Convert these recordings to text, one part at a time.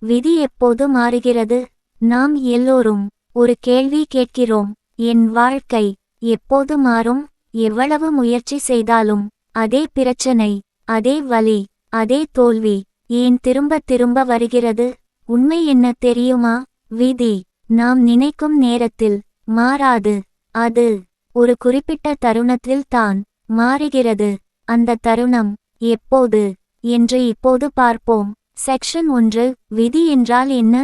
விதி எப்போது மாறுகிறது? நாம் எல்லோரும் ஒரு கேள்வி கேட்கிறோம். என் வாழ்க்கை எப்போது மாறும்? எவ்வளவு முயற்சி செய்தாலும் அதே பிரச்சனை, அதே வலி, அதே தோல்வி ஏன் திரும்ப திரும்ப வருகிறது? உண்மை என்ன தெரியுமா? விதி நாம் நினைக்கும் நேரத்தில் மாறாது. அது ஒரு குறிப்பிட்ட தருணத்தில் தான் மாறுகிறது. அந்த தருணம் எப்போது என்று இப்போது பார்ப்போம். செக்ஷன் 1. விதி என்றால் என்ன?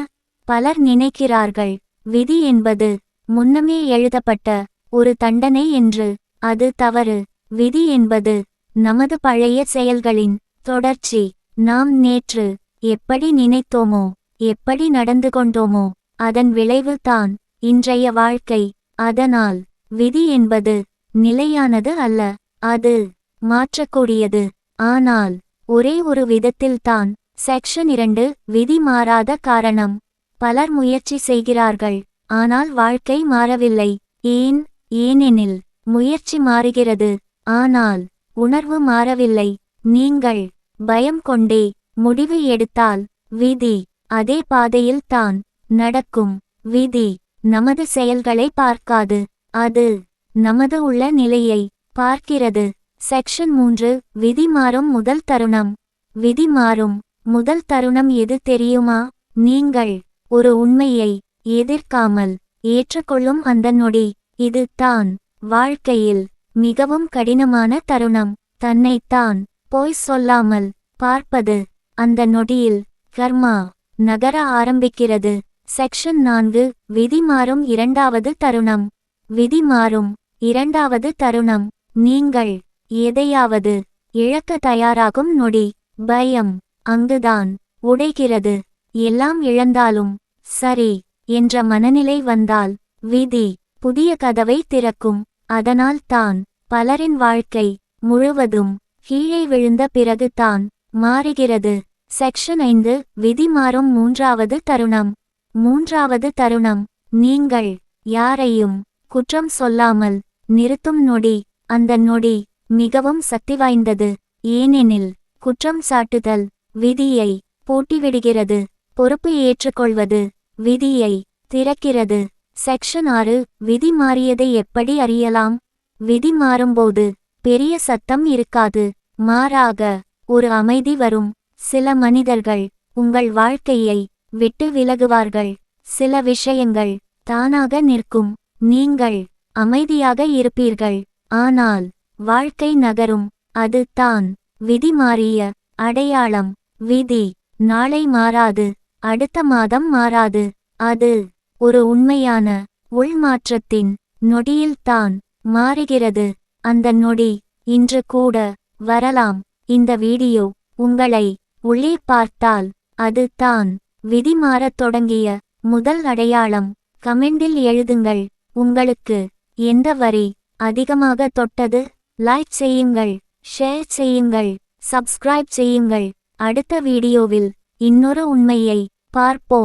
பலர் நினைக்கிறார்கள் விதி என்பது முன்னமே எழுதப்பட்ட ஒரு தண்டனை என்று. அது தவறு. விதி என்பது நமது பழைய செயல்களின் தொடர்ச்சி. நாம் நேற்று எப்படி நினைத்தோமோ, எப்படி நடந்து கொண்டோமோ, அதன் விளைவு தான் இன்றைய வாழ்க்கை. அதனால் விதி என்பது நிலையானது அல்ல. அது மாற்றக்கூடியது. ஆனால் ஒரே ஒரு விதத்தில்தான். செக்ஷன் 2. விதி மாறாத காரணம். பலர் முயற்சி செய்கிறார்கள், ஆனால் வாழ்க்கை மாறவில்லை. ஏன்? ஏனெனில் முயற்சி மாறுகிறது, ஆனால் உணர்வு மாறவில்லை. நீங்கள் பயம் கொண்டே முடிவு எடுத்தால் விதி அதே பாதையில் தான் நடக்கும். விதி நமது செயல்களை பார்க்காது, அது நமது உள்ள நிலையை பார்க்கிறது. செக்ஷன் 3. விதி மாறும் முதல் தருணம். விதி மாறும் முதல் தருணம் எது தெரியுமா? நீங்கள் ஒரு உண்மையை எதிர்க்காமல் ஏற்றுக்கொள்ளும் அந்த நொடி. இது தான் வாழ்க்கையில் மிகவும் கடினமான தருணம். தன்னைத்தான் பொய் சொல்லாமல் பார்ப்பது. அந்த நொடியில் கர்மா நகர ஆரம்பிக்கிறது. செக்ஷன் 4. விதி மாறும் இரண்டாவது தருணம். விதி மாறும் இரண்டாவது தருணம் நீங்கள் எதையாவது இழக்க தயாராகும் நொடி. பயம் அங்குதான் உடைகிறது. எல்லாம் இழந்தாலும் சரி என்ற மனநிலை வந்தால் விதி புதிய கதவை திறக்கும். அதனால் தான் பலரின் வாழ்க்கை முழுவதும் கீழே விழுந்த பிறகு தான் மாறுகிறது. செக்ஷன் 5. விதி மாறும் மூன்றாவது தருணம். மூன்றாவது தருணம் நீங்கள் யாரையும் குற்றம் சொல்லாமல் நிறுத்தும் நொடி. அந்த நொடி மிகவும் சக்தி வாய்ந்தது. ஏனெனில் குற்றம் சாட்டுதல் விதியை பூட்டிவிடுகிறது. பொறுப்பு ஏற்றுக்கொள்வது விதியை திறக்கிறது. செக்ஷன் 6. விதி மாறியதை எப்படி அறியலாம்? விதி மாறும்போது பெரிய சத்தம் இருக்காது. மாறாக ஒரு அமைதி வரும். சில மனிதர்கள் உங்கள் வாழ்க்கையை விட்டு விலகுவார்கள். சில விஷயங்கள் தானாக நிற்கும். நீங்கள் அமைதியாக இருப்பீர்கள், ஆனால் வாழ்க்கை நகரும். அது தான் விதி மாறிய அடையாளம். விதி நாளை மாறாது, அடுத்த மாதம் மாறாது. அது ஒரு உண்மையான உள்மாற்றத்தின் நொடியில்தான் மாறுகிறது. அந்த நொடி இன்று கூட வரலாம். இந்த வீடியோ உங்களை உள்ளே பார்த்தால் அது தான் விதி மாறத் தொடங்கிய முதல் அடையாளம். கமெண்டில் எழுதுங்கள், உங்களுக்கு எந்த வரி அதிகமாக தொட்டது. லைக் செய்யுங்கள், ஷேர் செய்யுங்கள், சப்ஸ்கிரைப் செய்யுங்கள். அடுத்த வீடியோவில் இன்னொரு உண்மையை பார்ப்போம்.